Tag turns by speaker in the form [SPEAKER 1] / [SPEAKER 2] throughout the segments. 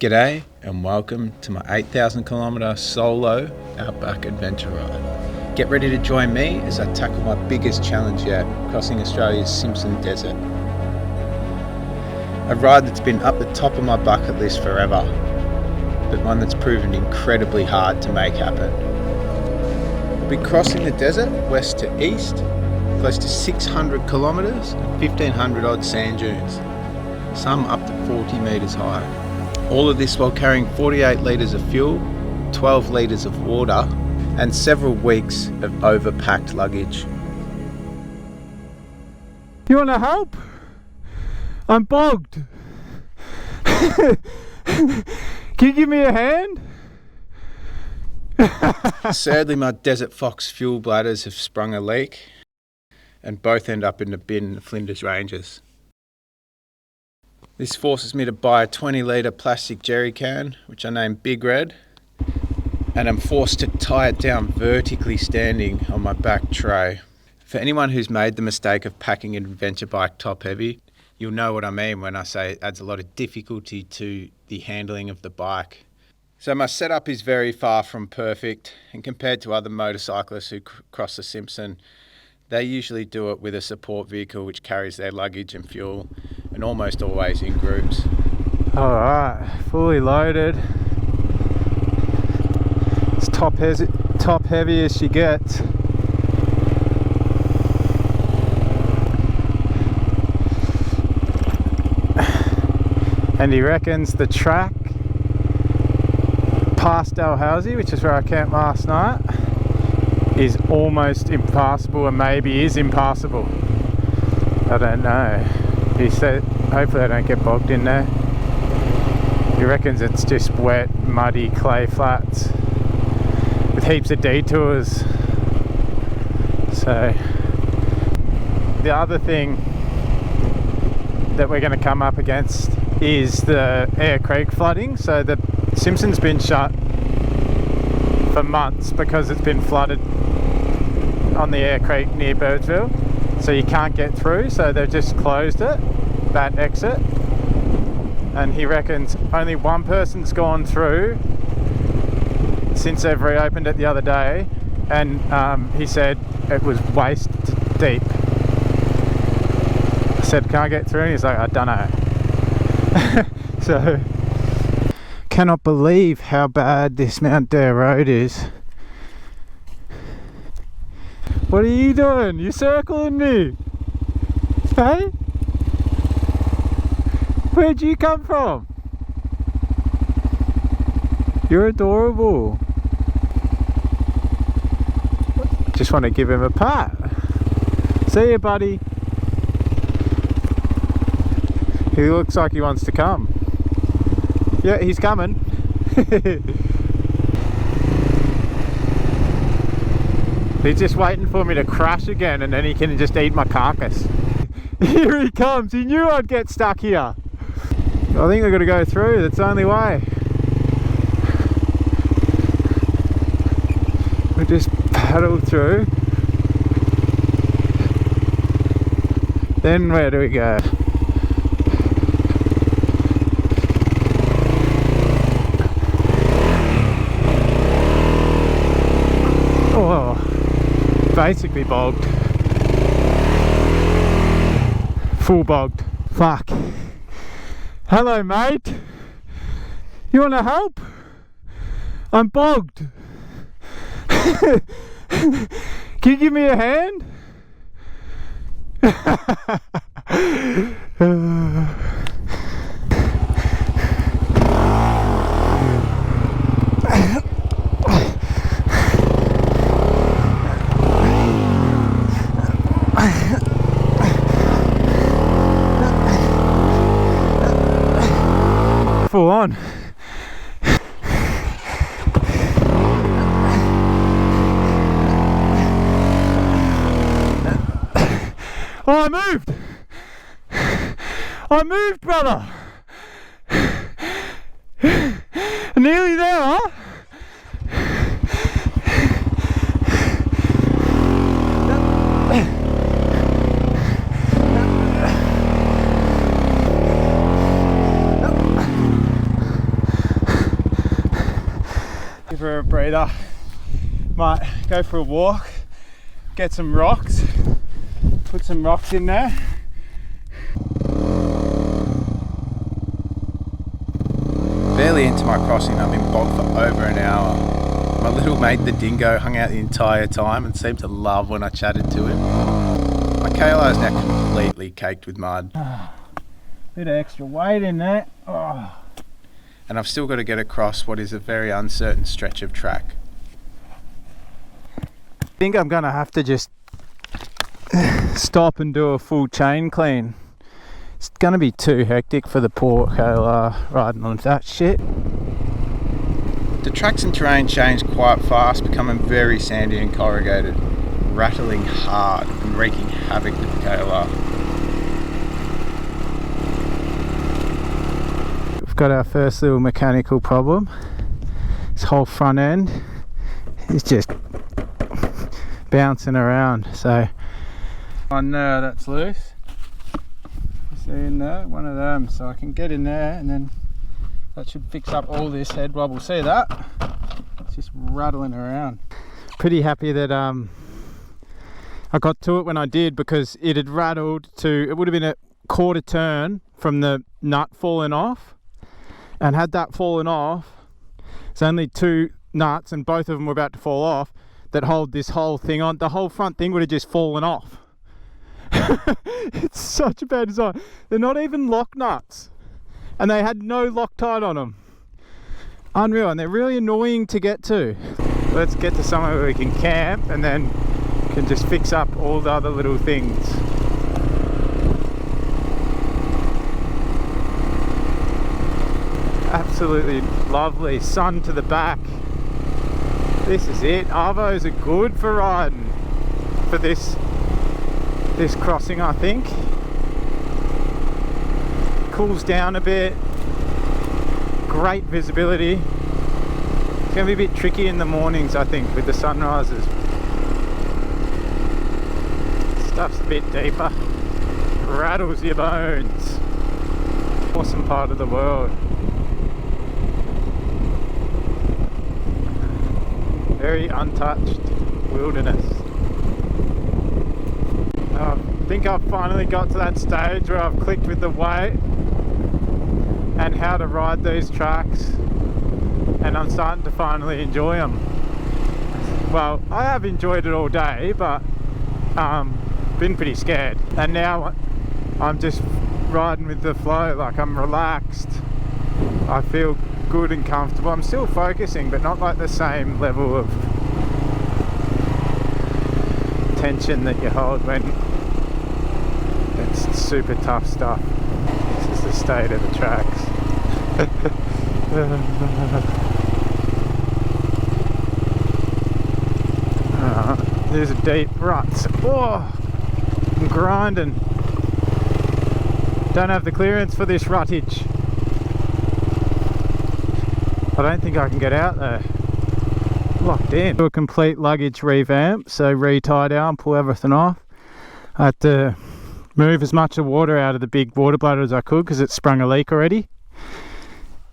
[SPEAKER 1] G'day and welcome to my 8,000 kilometre solo Outback adventure ride. Get ready to join me as I tackle my biggest challenge yet, crossing Australia's Simpson desert. A ride that's been up the top of my bucket list forever, but one that's proven incredibly hard to make happen. We'll be crossing the desert west to east, close to 600 kilometres and 1,500 odd sand dunes, some up to 40 metres high. All of this while carrying 48 litres of fuel, 12 litres of water, and several weeks of overpacked luggage.
[SPEAKER 2] You want to help? I'm bogged. Can you give me a hand?
[SPEAKER 1] Sadly, my Desert Fox fuel bladders have sprung a leak and both end up in the bin in the Flinders Ranges. This forces me to buy a 20 litre plastic jerry can, which I named Big Red, and I'm forced to tie it down vertically standing on my back tray. For anyone who's made the mistake of packing an adventure bike top heavy, you'll know what I mean when I say it adds a lot of difficulty to the handling of the bike. So my setup is very far from perfect, and compared to other motorcyclists who cross the Simpson, they usually do it with a support vehicle which carries their luggage and fuel, and almost always in groups.
[SPEAKER 2] Alright, fully loaded. It's top heavy as she gets. And he reckons the track past Dalhousie, which is where I camped last night, is almost impassable, and maybe is impassable. I don't know. He said hopefully I don't get bogged in there. He reckons it's just wet, muddy clay flats with heaps of detours. So the other thing that we're going to come up against is the Ayre Creek flooding. So the Simpson's been shut for months because it's been flooded on the Ayre Creek near Birdsville, so you can't get through, so they've just closed it, that exit. And he reckons only one person's gone through since they've reopened it the other day, and he said it was waist deep. I said, can I get through? And he's like, I don't know. So cannot believe how bad this Mount Dare road is. What are you doing? You're circling me. Hey? Where'd you come from? You're adorable. Just want to give him a pat. See you, buddy. He looks like he wants to come. Yeah, he's coming. He's just waiting for me to crash again, and then he can just eat my carcass. Here he comes. He knew I'd get stuck here. I think we've got to go through. That's the only way. We just paddle through. Then where do we go? Basically bogged. Full bogged. Fuck. Hello, mate. You want to help? I'm bogged. Can you give me a hand? Full on. Oh, I moved! I moved, brother! Nearly there, huh? for a breather. Might go for a walk, get some rocks, put some rocks in there.
[SPEAKER 1] Barely into my crossing, I've been bogged for over an hour. My little mate, the dingo, hung out the entire time and seemed to love when I chatted to him. My KLR is now completely caked with mud.
[SPEAKER 2] Bit of extra weight in there. Oh.
[SPEAKER 1] And I've still got to get across what is a very uncertain stretch of track.
[SPEAKER 2] I think I'm going to have to just stop and do a full chain clean. It's going to be too hectic for the poor KLR riding on that shit.
[SPEAKER 1] The tracks and terrain change quite fast, becoming very sandy and corrugated, rattling hard and wreaking havoc with the KLR.
[SPEAKER 2] We've got our first little mechanical problem. This whole front end is just bouncing around. So one there that's loose. See in there, one of them, so I can get in there and then that should fix up all this head wobble. See that? It's just rattling around. Pretty happy that I got to it when I did, because it had rattled to, it would have been a quarter turn from the nut falling off, and had that fallen off, it's only 2 nuts and both of them were about to fall off that hold this whole thing on. The whole front thing would have just fallen off. It's such a bad design. They're not even lock nuts, and they had no Loctite on them. Unreal, and they're really annoying to get to. Let's get to somewhere where we can camp and then can just fix up all the other little things. Absolutely lovely, sun to the back. This is it. Arvos are good for riding for this crossing, I think. Cools down a bit. Great visibility. It's going to be a bit tricky in the mornings, I think, with the sunrises. Stuff's a bit deeper. Rattles your bones. Awesome part of the world. Very untouched wilderness. I think I've finally got to that stage where I've clicked with the weight and how to ride these tracks, and I'm starting to finally enjoy them. Well, I have enjoyed it all day, but been pretty scared, and now I'm just riding with the flow. Like, I'm relaxed, I feel good and comfortable. I'm still focusing, but not like the same level of tension that you hold when it's super tough stuff. This is the state of the tracks. There's a deep rut. Oh, I'm grinding. Don't have the clearance for this ruttage. I don't think I can get out there. Locked in. Do a complete luggage revamp, so re-tie down, pull everything off. I had to move as much of water out of the big water bladder as I could because it sprung a leak already.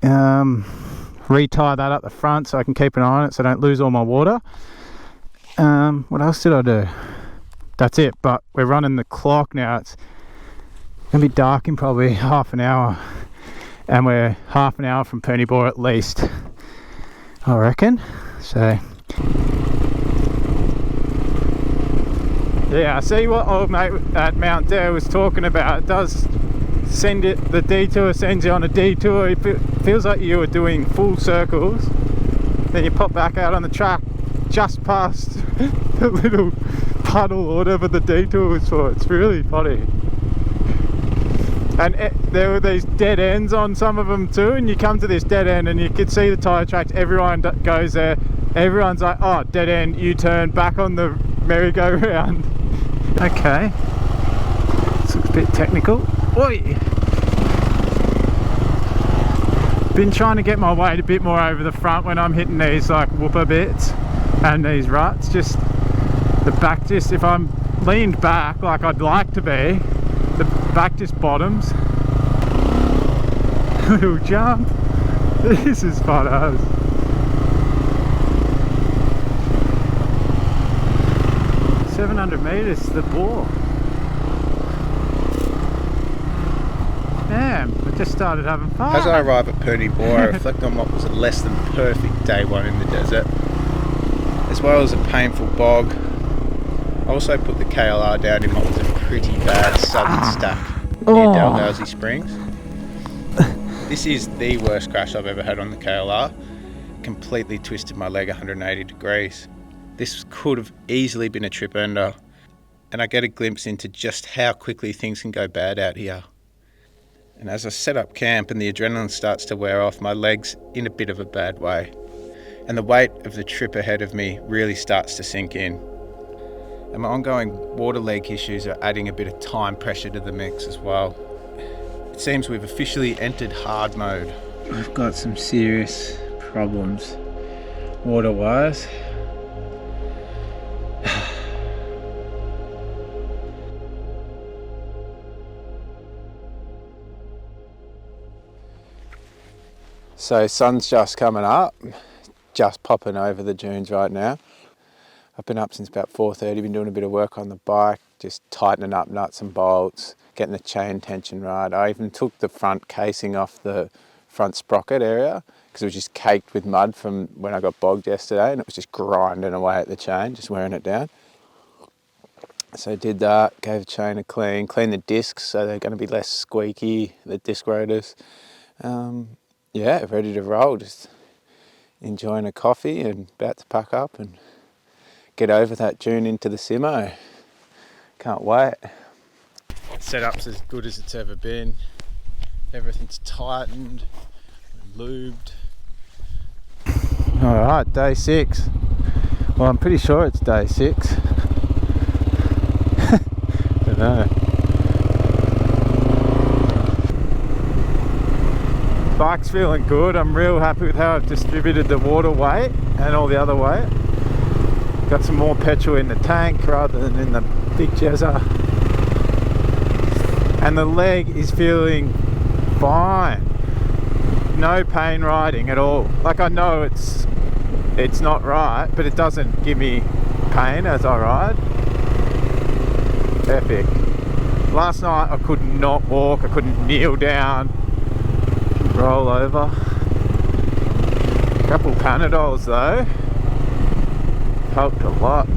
[SPEAKER 2] Re-tie that up the front so I can keep an eye on it so I don't lose all my water. What else did I do? That's it, but we're running the clock now. It's gonna be dark in probably half an hour, and we're half an hour from Pernybore at least, I reckon. So yeah, I see what old mate at Mount Dare was talking about. It does send it, the detour sends you on a detour. It feels like you were doing full circles, then you pop back out on the track just past the little puddle or whatever the detour was for. It's really funny. And there were these dead ends on some of them too, and you come to this dead end and you could see the tyre tracks. Everyone goes there. Everyone's like, oh, dead end, U-turn, back on the merry-go-round. Okay, this looks a bit technical. Oi! Been trying to get my weight a bit more over the front when I'm hitting these like whooper bits and these ruts. Just the back, just if I'm leaned back like I'd like to be, the back just bottoms. Little jump. This is fun as. 700 metres to the bore. Damn, I just started having fun.
[SPEAKER 1] As I arrive at Purdy Bore, I reflect on what was a less than perfect day one in the desert, as well as a painful bog. I also put the KLR down in what was a pretty bad sudden stack near Dalhousie Springs. This is the worst crash I've ever had on the KLR. Completely twisted my leg 180 degrees. This could have easily been a trip ender, and I get a glimpse into just how quickly things can go bad out here. And as I set up camp and the adrenaline starts to wear off, my leg's in a bit of a bad way. And the weight of the trip ahead of me really starts to sink in. And my ongoing water leg issues are adding a bit of time pressure to the mix as well. It seems we've officially entered hard mode. I've got some serious problems water-wise. So sun's just coming up, just popping over the dunes right now. I've been up since about 4:30, been doing a bit of work on the bike, just tightening up nuts and bolts, getting the chain tension right. I even took the front casing off the front sprocket area because it was just caked with mud from when I got bogged yesterday, and it was just grinding away at the chain, just wearing it down. So I did that, gave the chain a cleaned the discs so they're going to be less squeaky, the disc rotors. Yeah, ready to roll, just enjoying a coffee and about to pack up and get over that dune into the Simo. Can't wait. Setup's as good as it's ever been. Everything's tightened, lubed. Alright, day 6. Well, I'm pretty sure it's day 6. Don't know. Bike's feeling good. I'm real happy with how I've distributed the water weight and all the other weight. Got some more petrol in the tank rather than in the big jezza. And the leg is feeling fine. No pain riding at all. Like, I know it's not right, but it doesn't give me pain as I ride. Epic. Last night I could not walk, I couldn't kneel down, roll over. Couple Panadols though, helped a lot.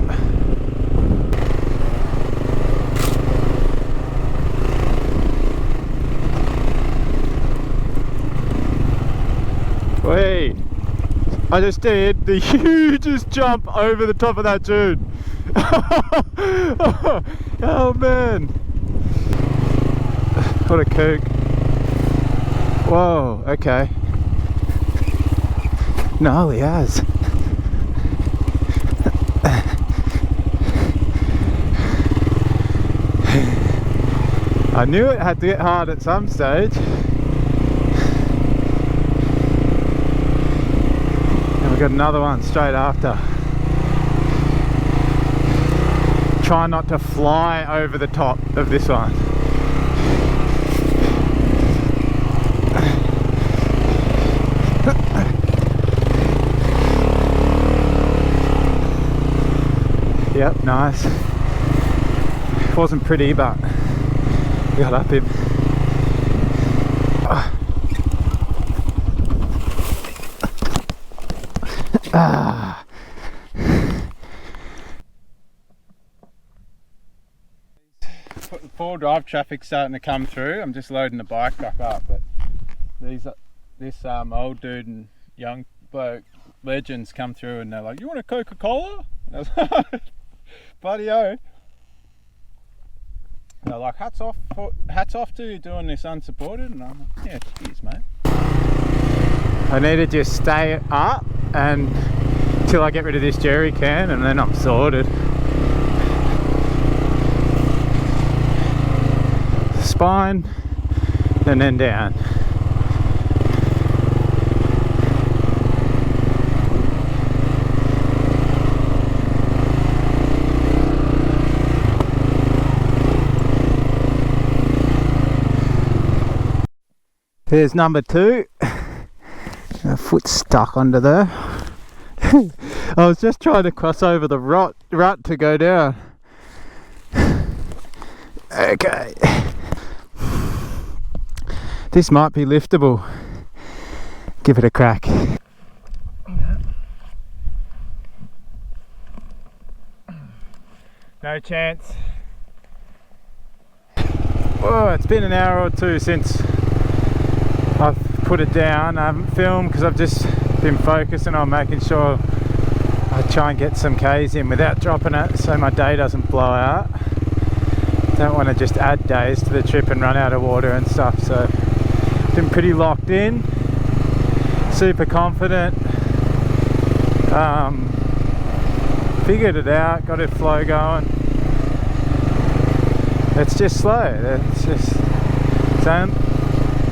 [SPEAKER 1] Wait, I just did the hugest jump over the top of that dune. Oh man, what a kook. Whoa, okay. No, he has. I knew it had to get hard at some stage. And we got another one straight after. Try not to fly over the top of this one. Yep, nice. Wasn't pretty, but we got up him. Ah. Four drive traffic starting to come through. I'm just loading the bike back up, but this old dude and young bloke legends come through and they're like, "You want a Coca-Cola?" And I was like, "Bloody oh!" They're like, hats off to you doing this unsupported," and I'm like, "Yeah, cheers, mate." I need to just stay up and till I get rid of this jerry can, and then I'm sorted. Spine and then down. There's number 2. A foot stuck under there. I was just trying to cross over the rut to go down.
[SPEAKER 2] Okay. This might be liftable. Give it a crack. No chance. Oh, it's been an hour or two since I've put it down. I haven't filmed because I've just been focusing on making sure I try and get some K's in without dropping it so my day doesn't blow out. Don't want to just add days to the trip and run out of water and stuff, so been pretty locked in, super confident. Figured it out, got it flow going. It's just slow. It's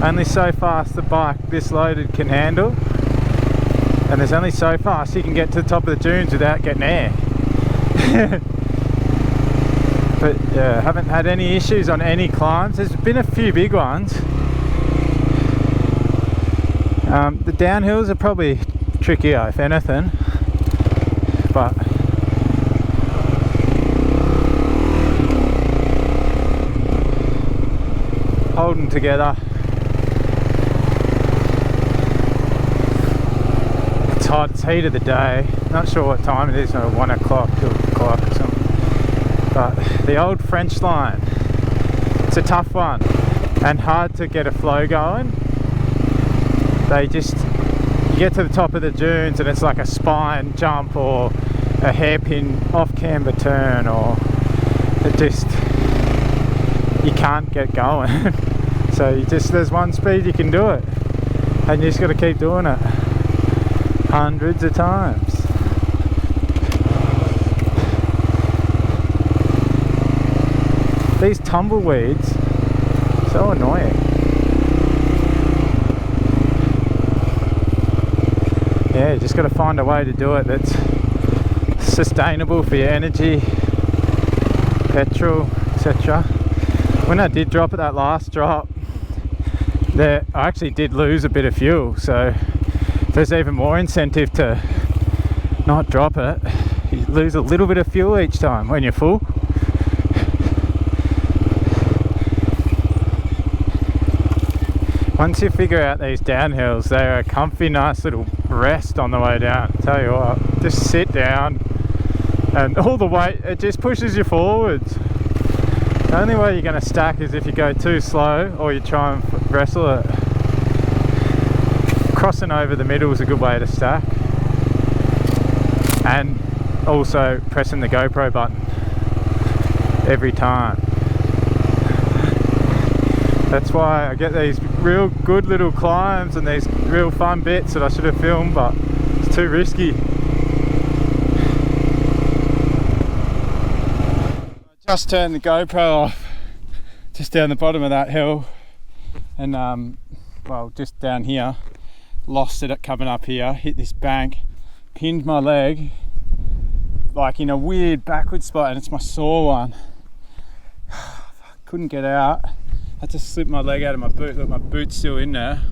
[SPEAKER 2] only so fast the bike this loaded can handle, and there's only so fast you can get to the top of the dunes without getting air. But yeah, haven't had any issues on any climbs. There's been a few big ones. The downhills are probably trickier if anything, but holding together. It's hot, it's heat of the day. Not sure what time it is, 1 o'clock, 2 o'clock or something. But the old French line, it's a tough one and hard to get a flow going. You get to the top of the dunes and it's like a spine jump or a hairpin off camber turn, or you can't get going. So there's one speed you can do it, and you just got to keep doing it hundreds of times. These tumbleweeds, so annoying. Yeah, you just got to find a way to do it that's sustainable for your energy, petrol, etc. When I did drop at that last drop, I actually did lose a bit of fuel, so there's even more incentive to not drop it. You lose a little bit of fuel each time when you're full. Once you figure out these downhills, they're a comfy, nice little rest on the way down. Tell you what, just sit down and all the weight, it just pushes you forwards. The only way you're going to stack is if you go too slow or you try and wrestle it. Crossing over the middle is a good way to stack. And also pressing the GoPro button every time. That's why I get these real good little climbs and these real fun bits that I should have filmed, but it's too risky. I just turned the GoPro off just down the bottom of that hill, and well, just down here, lost it coming up here, hit this bank, pinned my leg like in a weird backward spot, and it's my sore one. Couldn't get out. Had to slip my leg out of my boot. Look, my boot's still in there.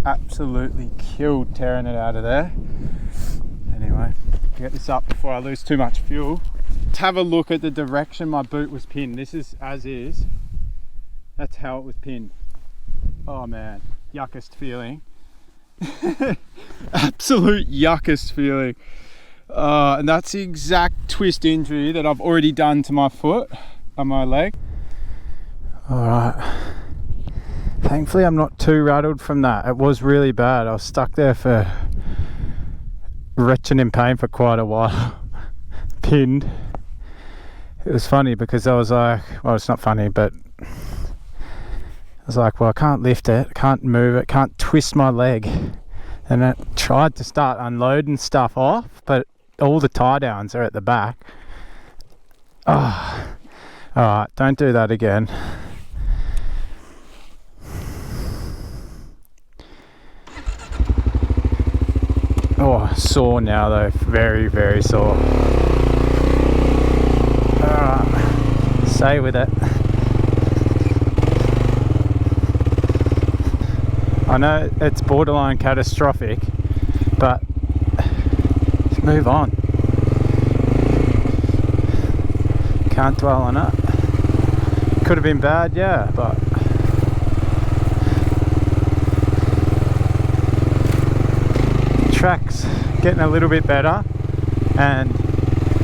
[SPEAKER 2] Absolutely killed tearing it out of there. Anyway, get this up before I lose too much fuel. Let's have a look at the direction my boot was pinned. This is as is. That's how it was pinned. Oh man, yuckest feeling. Absolute yuckest feeling. And that's the exact twist injury that I've already done to my foot, on my leg. Alright, thankfully I'm not too rattled from that. It was really bad. I was stuck there for retching in pain for quite a while. Pinned. It was funny because I was like, well, it's not funny, but I was like, well, I can't lift it, can't move it, can't twist my leg. And I tried to start unloading stuff off, but all the tie downs are at the back. Oh, alright, don't do that again. Oh, sore now though, very, very sore. Alright, stay with it. I know it's borderline catastrophic, but just move on. Can't dwell on it. Could have been bad, yeah, but track's getting a little bit better and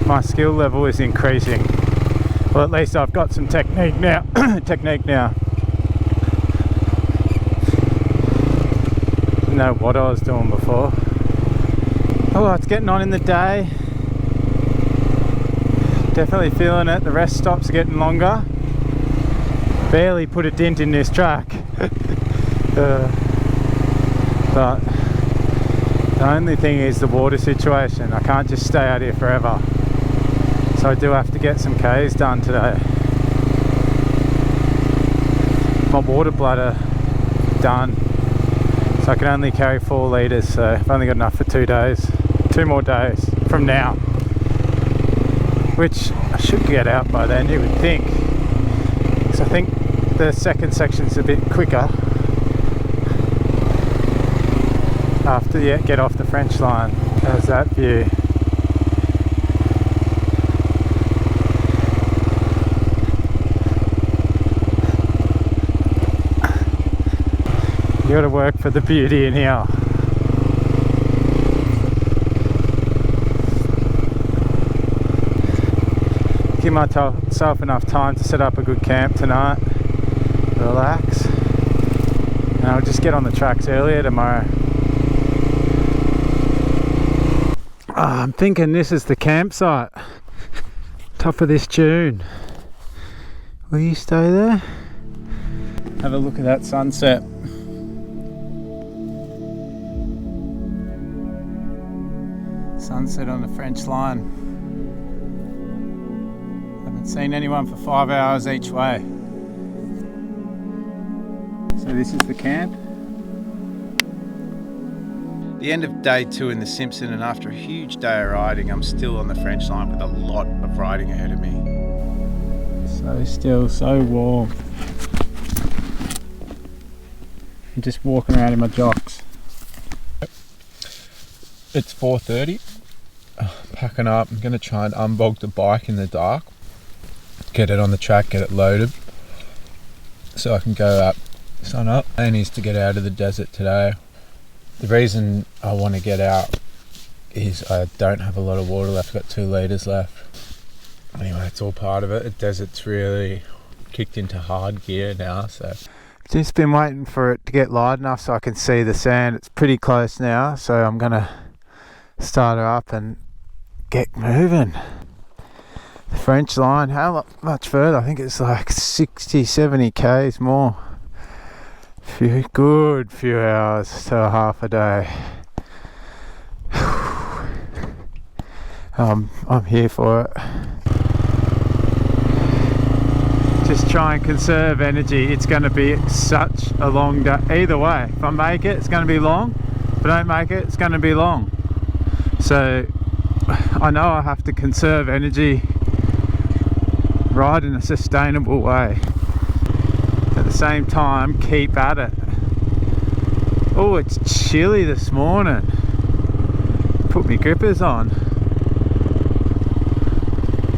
[SPEAKER 2] my skill level is increasing. Well, at least I've got some technique now. Didn't know what I was doing before. Oh, it's getting on in the day. Definitely feeling it. The rest stops are getting longer. Barely put a dent in this track. But the only thing is the water situation. I can't just stay out here forever. So I do have to get some Ks done today. My water bladder done. So I can only carry 4 litres, so I've only got enough for 2 days. 2 more days from now. Which I should get out by then, you would think. Because I think the second section's a bit quicker. After you get off the French line. How's that view? You gotta work for the beauty in here. Give myself enough time to set up a good camp tonight. Relax. And I'll just get on the tracks earlier tomorrow. I'm thinking this is the campsite. Top of this dune. Will you stay there? Have a look at that sunset. Sunset on the French line. Haven't seen anyone for 5 hours each way. So this is the camp. The end of day 2 in the Simpson, and after a huge day of riding, I'm still on the French line with a lot of riding ahead of me. So still, so warm. I'm just walking around in my jocks. It's 4:30. Packing up. I'm going to try and unbog the bike in the dark. Get it on the track, get it loaded. So I can go out, sun up. The plan is to get out of the desert today. The reason I want to get out is I don't have a lot of water left. I've got 2 litres left. Anyway, it's all part of it. The desert's really kicked into hard gear now, so. Just been waiting for it to get light enough so I can see the sand. It's pretty close now, so I'm going to start her up and get moving. The French line, how much further? I think it's like 60-70 k's more. Good few hours to half a day. I'm here for it. Just try and conserve energy. It's going to be such a long day. Either way, if I make it, it's going to be long. If I don't make it, it's going to be long. So I know I have to conserve energy, ride in a sustainable way. At the same time, keep at it. Oh, it's chilly this morning. Put my grippers on.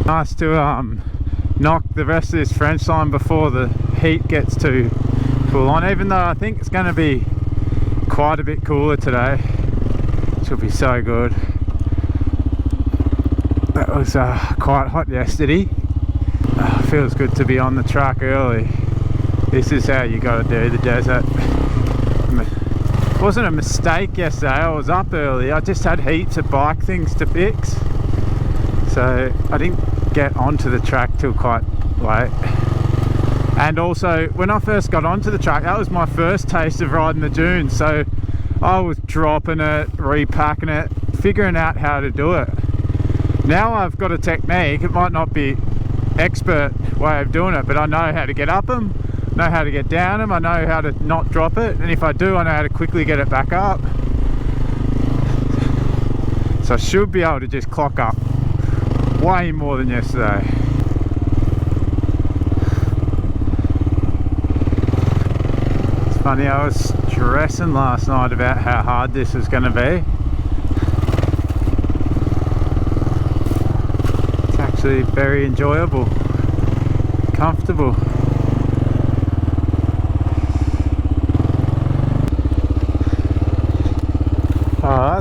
[SPEAKER 2] Nice to knock the rest of this French line before the heat gets too full on, even though I think it's going to be quite a bit cooler today. Should be so good. That was quite hot yesterday. Feels good to be on the track early. This is how you got to do the desert. It wasn't a mistake yesterday. I was up early. I just had heaps of bike things to fix, so I didn't get onto the track till quite late. And also, when I first got onto the track, that was my first taste of riding the dunes, so I was dropping it, repacking it, figuring out how to do it. Now I've got a technique. It might not be expert way of doing it, but I know how to get up them, know how to get down them, I know how to not drop it, and if I do, I know how to quickly get it back up. So I should be able to just clock up way more than yesterday. It's funny, I was stressing last night about how hard this was going to be. It's actually very enjoyable, comfortable.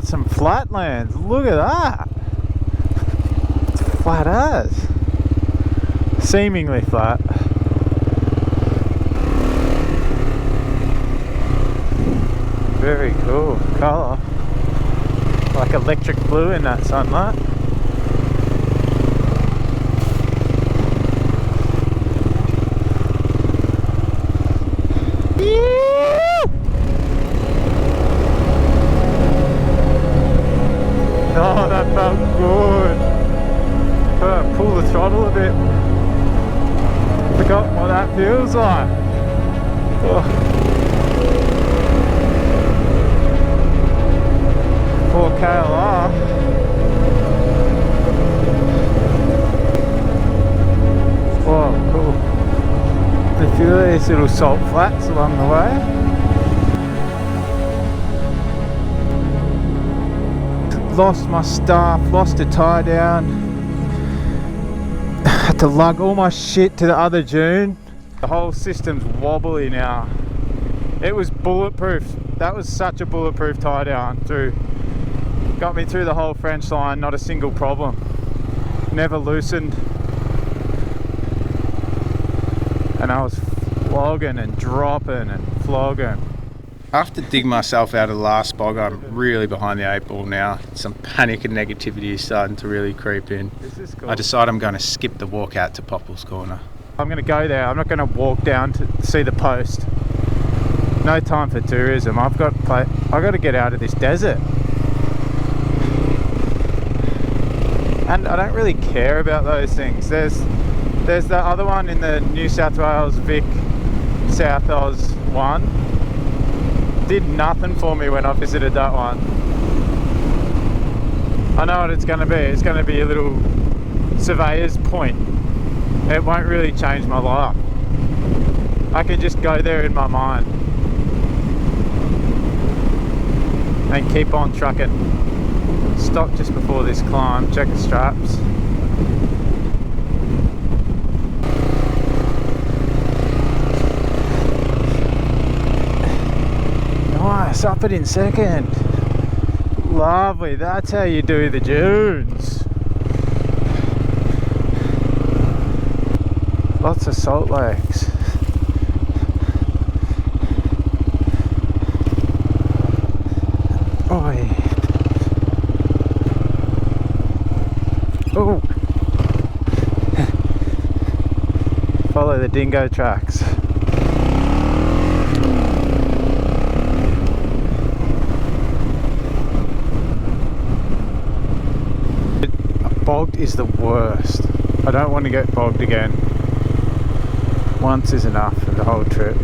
[SPEAKER 2] some flatlands. Look at that. It's flat as. Seemingly flat. Very cool colour. Like electric blue in that sunlight. Oh, that felt good. Pull the throttle a bit. Forgot what that feels like. Oh. For KLR. Oh, cool. A few of these little salt flats along the way. Lost my stuff, lost a tie down. Had to lug all my shit to the other dune. The whole system's wobbly now. It was bulletproof. That was such a bulletproof tie down through. Got me through the whole French line, not a single problem. Never loosened. And I was flogging and dropping and flogging.
[SPEAKER 1] After digging myself out of the last bog, I'm really behind the 8 ball now. Some panic and negativity is starting to really creep in.
[SPEAKER 2] This is cool.
[SPEAKER 1] I decide I'm going to skip the walk out to Popple's Corner.
[SPEAKER 2] I'm going to go there. I'm not going to walk down to see the post. No time for tourism. I've got to get out of this desert. And I don't really care about those things. There's the other one in the New South Wales Vic South Oz one. Did nothing for me when I visited that one. I know what it's going to be. It's going to be a little surveyor's point. It won't really change my life. I can just go there in my mind and keep on trucking. Stop just before this climb, check the straps. Nice, up it in second. Lovely, that's how you do the dunes. Lots of salt lakes. Oi. Oh. Follow the dingo tracks. Bogged is the worst. I don't want to get bogged again. Once is enough for the whole trip.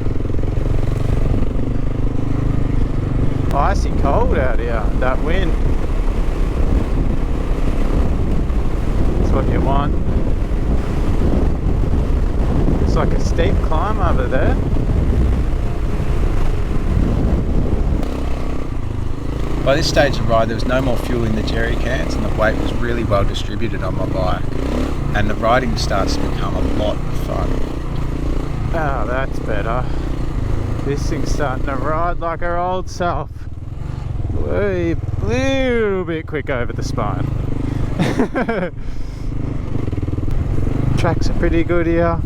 [SPEAKER 2] Icy cold out here, that wind. That's what you want. It's like a steep climb over there.
[SPEAKER 1] By this stage of the ride, there was no more fuel in the jerry cans and the weight was really well distributed on my bike. And the riding starts to become a lot of fun.
[SPEAKER 2] Oh, that's better. This thing's starting to ride like her old self. A little bit quick over the spine. Tracks are pretty good here.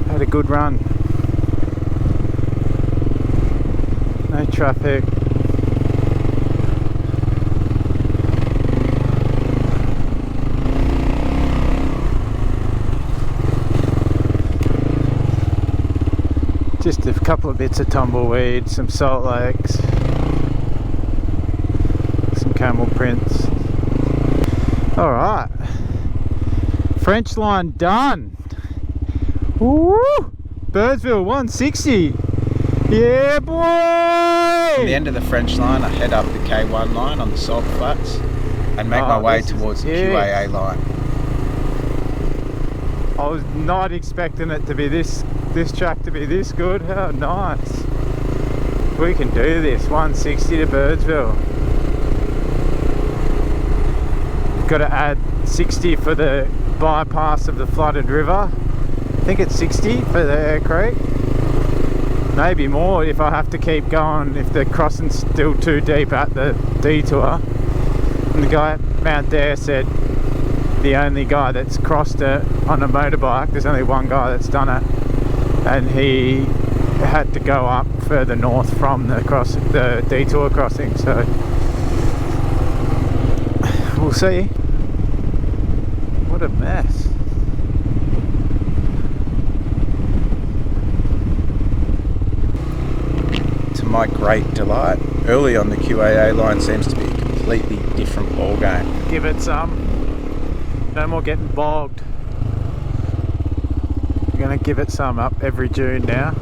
[SPEAKER 2] Had a good run. No traffic. Just a couple of bits of tumbleweed, some salt lakes, some camel prints. Alright, French line done. Woo! Birdsville 160. Yeah, boy!
[SPEAKER 1] At the end of the French line, I head up the K1 line on the salt flats and make my way towards the QAA line.
[SPEAKER 2] I was not expecting it to be this track to be this good. How nice. We can do this. 160 to Birdsville. Got to add 60 for the bypass of the flooded river. I think it's 60 for the Ayre Creek. maybe more if I have to keep going, if the crossing's still too deep at the detour. And the guy at Mount Dare said the only guy that's crossed it on a motorbike, there's only one guy that's done it, and he had to go up further north from the detour crossing, so we'll see. What a mess.
[SPEAKER 1] To my great delight, early on the QAA line seems to be a completely different ball game.
[SPEAKER 2] Give it some. No more getting bogged. I'm gonna give it some up every June now.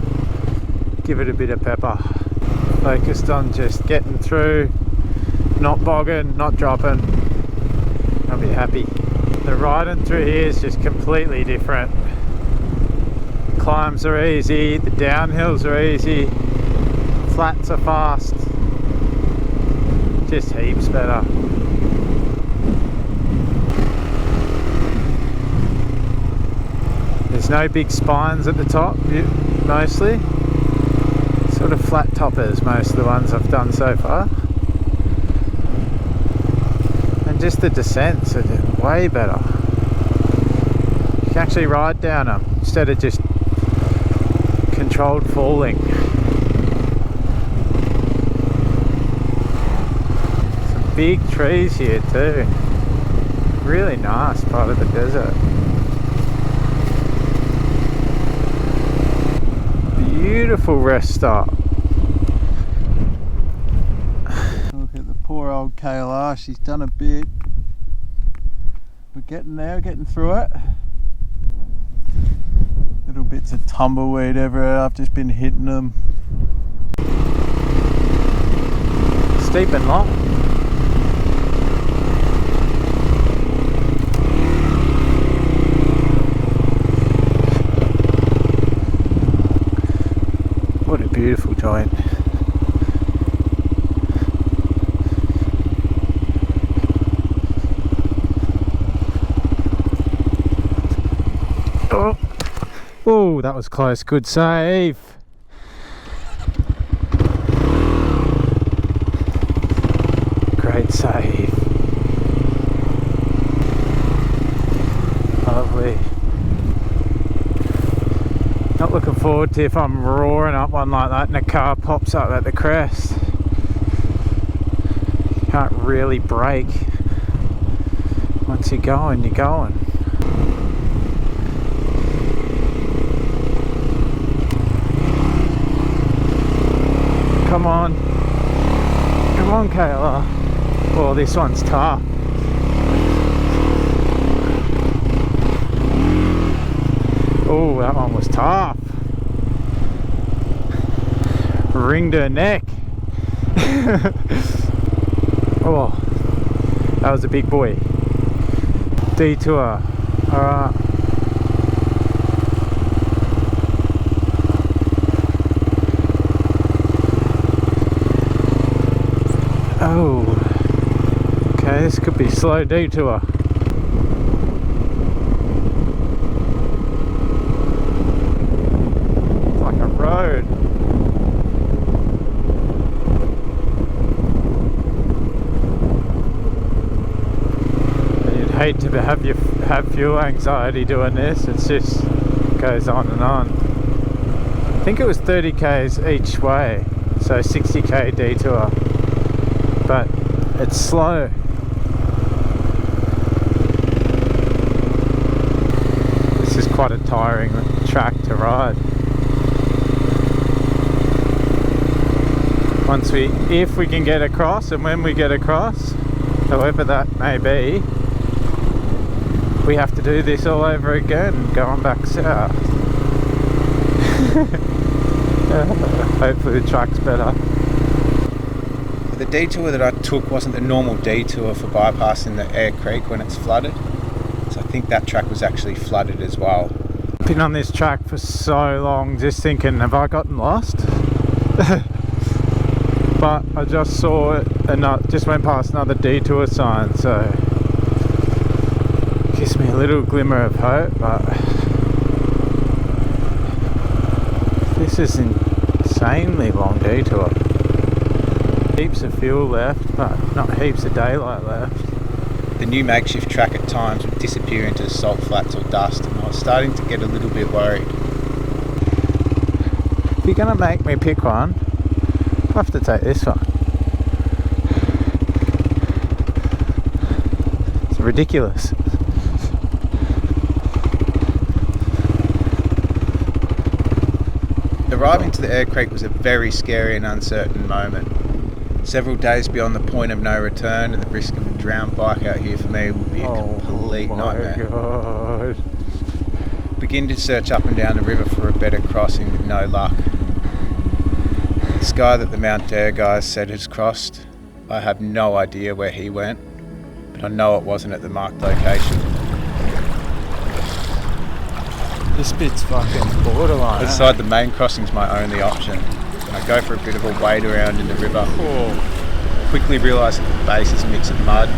[SPEAKER 2] Give it a bit of pepper. Focused on just getting through, not bogging, not dropping. I'll be happy. The riding through here is just completely different. Climbs are easy, the downhills are easy, flats are fast. Just heaps better. There's no big spines at the top, mostly. Sort of flat toppers, most of the ones I've done so far. And just the descents are way better. You can actually ride down them instead of just controlled falling. Some big trees here too. Really nice part of the desert. Beautiful rest stop. Look at the poor old KLR, she's done a bit. We're getting there, getting through it. Little bits of tumbleweed everywhere, I've just been hitting them. Steep and long. What a beautiful joint. Oh, that was close. Good save. Great save. Lovely. Not looking forward to if I'm roaring up one like that and a car pops up at the crest. Can't really brake. Once you're going, you're going. Come on. Come on, KLR. Oh, this one's tough. Oh, that one was tough. Ringed her neck. Oh, that was a big boy. Detour. Alright. Oh, okay, this could be slow detour. It's like a road. And you'd hate to have fuel anxiety doing this. It's just goes on and on. I think it was 30 k's each way, so 60k detour. But it's slow. This is quite a tiring track to ride. If we can get across, and when we get across, however that may be, we have to do this all over again, going back south. Hopefully the track's better.
[SPEAKER 1] The detour that I took wasn't the normal detour for bypassing the Ayre Creek when it's flooded, so I think that track was actually flooded as well.
[SPEAKER 2] Been on this track for so long, just thinking, have I gotten lost? But I just saw it and I just went past another detour sign, so it gives me a little glimmer of hope. But this is insanely long detour. Heaps of fuel left, but not heaps of daylight left.
[SPEAKER 1] The new makeshift track at times would disappear into the salt flats or dust, and I was starting to get a little bit worried.
[SPEAKER 2] If you're gonna make me pick one, I'll have to take this one. It's ridiculous.
[SPEAKER 1] Arriving to the Ayre Creek was a very scary and uncertain moment. Several days beyond the point of no return, and the risk of a drowned bike out here for me would be a complete nightmare.
[SPEAKER 2] God.
[SPEAKER 1] Begin to search up and down the river for a better crossing with no luck. The sky that the Mount Dare guys said has crossed, I have no idea where he went, but I know it wasn't at the marked location.
[SPEAKER 2] This bit's fucking borderline.
[SPEAKER 1] Inside the main crossing's my only option. I go for a bit of a wade around in the river. Quickly realise that the base is a mix of mud,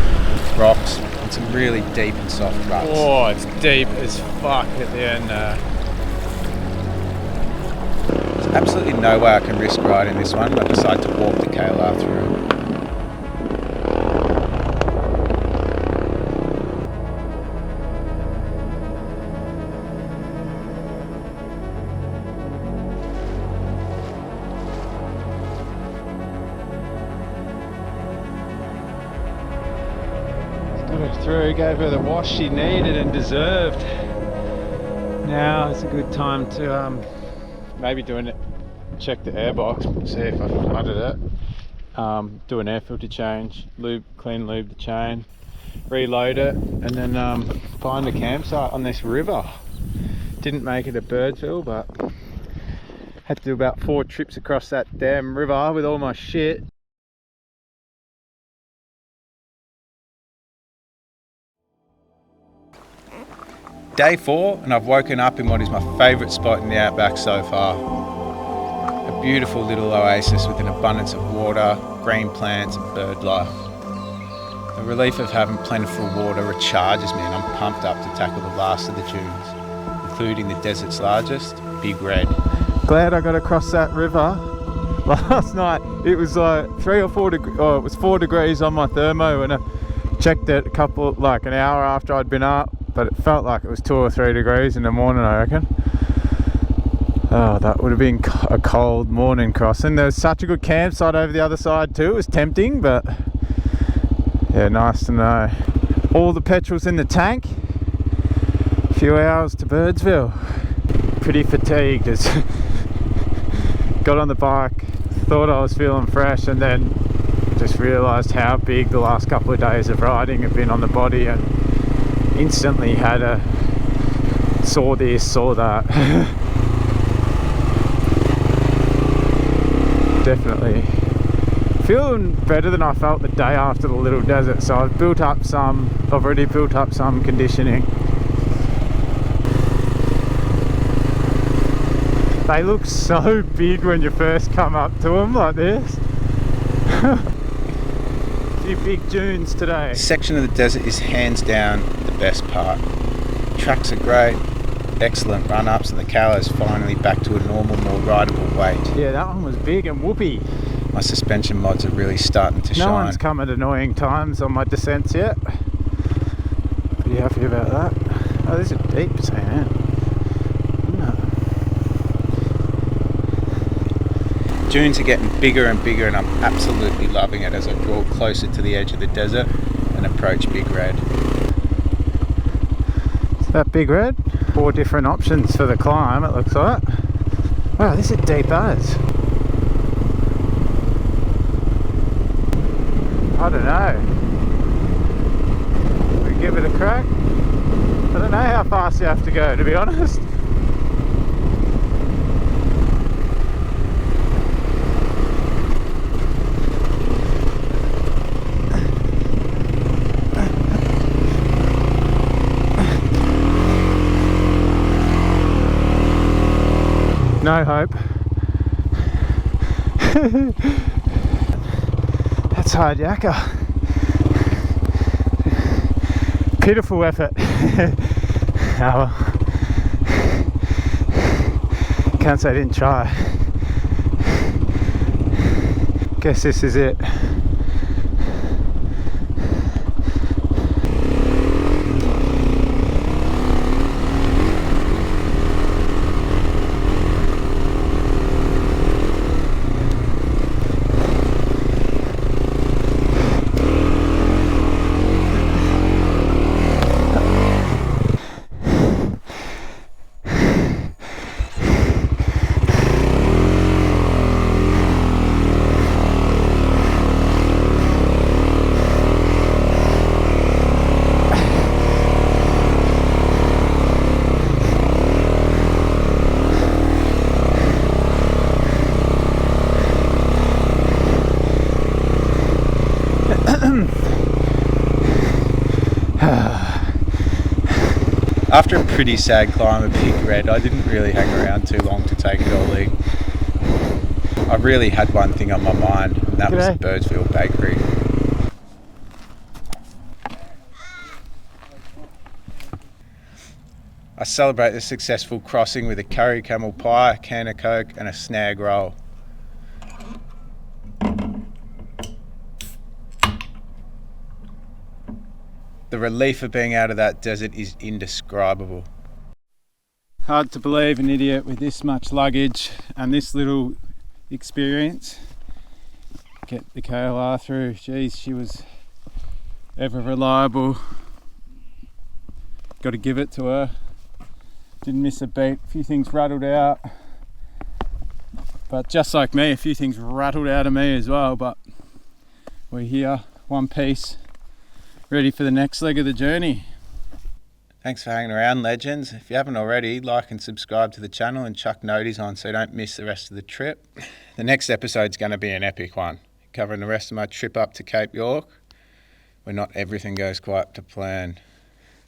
[SPEAKER 1] rocks, and some really deep and soft ruts.
[SPEAKER 2] Oh, it's deep as fuck at the end there.
[SPEAKER 1] There's absolutely no way I can risk riding this one, but I decide to walk the KLR through.
[SPEAKER 2] Through, gave her the wash she needed and deserved. Now it's a good time to maybe check the airbox, see if I've flooded it. Do an air filter change, clean lube the chain, reload it, and then find a campsite on this river. Didn't make it to Birdsville, but had to do about 4 trips across that damn river with all my shit.
[SPEAKER 1] Day 4, and I've woken up in what is my favourite spot in the Outback so far. A beautiful little oasis with an abundance of water, green plants and bird life. The relief of having plentiful water recharges me, and I'm pumped up to tackle the last of the dunes, including the desert's largest, Big Red. Glad I got across that river. Last night it was like 3 or 4 degrees, it was 4 degrees on my thermo, and I checked it an hour after I'd been up. But it felt like it was 2 or 3 degrees in the morning, I reckon. Oh, that would have been a cold morning crossing. There was such a good campsite over the other side too. It was tempting, but yeah, nice to know. All the petrol's in the tank. A few hours to Birdsville. Pretty fatigued. Got on the bike, thought I was feeling fresh, and then just realised how big the last couple of days of riding have been on the body, and instantly had a saw this, saw that. Definitely feeling better than I felt the day after the little desert, so I've already built up some conditioning. They look so big when you first come up to them like this. Few big dunes today. This section of the desert is hands down the best part. Tracks are great, excellent run-ups, and the KLR's finally back to a normal, more rideable weight.
[SPEAKER 2] Yeah, that one was big and whoopee.
[SPEAKER 1] My suspension mods are really starting to shine.
[SPEAKER 2] No one's come at annoying times on my descents yet. Pretty happy about that. Oh, this is deep, saying.
[SPEAKER 1] Dunes are getting bigger and bigger, and I'm absolutely loving it as I draw closer to the edge of the desert and approach Big Red.
[SPEAKER 2] Is that Big Red? 4 different options for the climb, it looks like. Wow, this is deep as. I don't know. We give it a crack. I don't know how fast you have to go, to be honest. No hope. That's hard yakka. Pitiful effort. Oh well. Can't say I didn't try. Guess this is it.
[SPEAKER 1] After a pretty sad climb of Big Red, I didn't really hang around too long to take it all in. I really had one thing on my mind, and that was the Birdsville bakery. I celebrate the successful crossing with a curry camel pie, a can of Coke and a snag roll. The relief of being out of that desert is indescribable.
[SPEAKER 2] Hard to believe an idiot with this much luggage and this little experience get the KLR through. Geez, she was ever reliable. Got to give it to her. Didn't miss a beat. A few things rattled out, but just like me, a few things rattled out of me as well. But we're here, one piece, ready for the next leg of the journey.
[SPEAKER 1] Thanks for hanging around, legends. If you haven't already, like and subscribe to the channel and chuck noties on so you don't miss the rest of the trip. The next episode's going to be an epic one, covering the rest of my trip up to Cape York, where not everything goes quite to plan.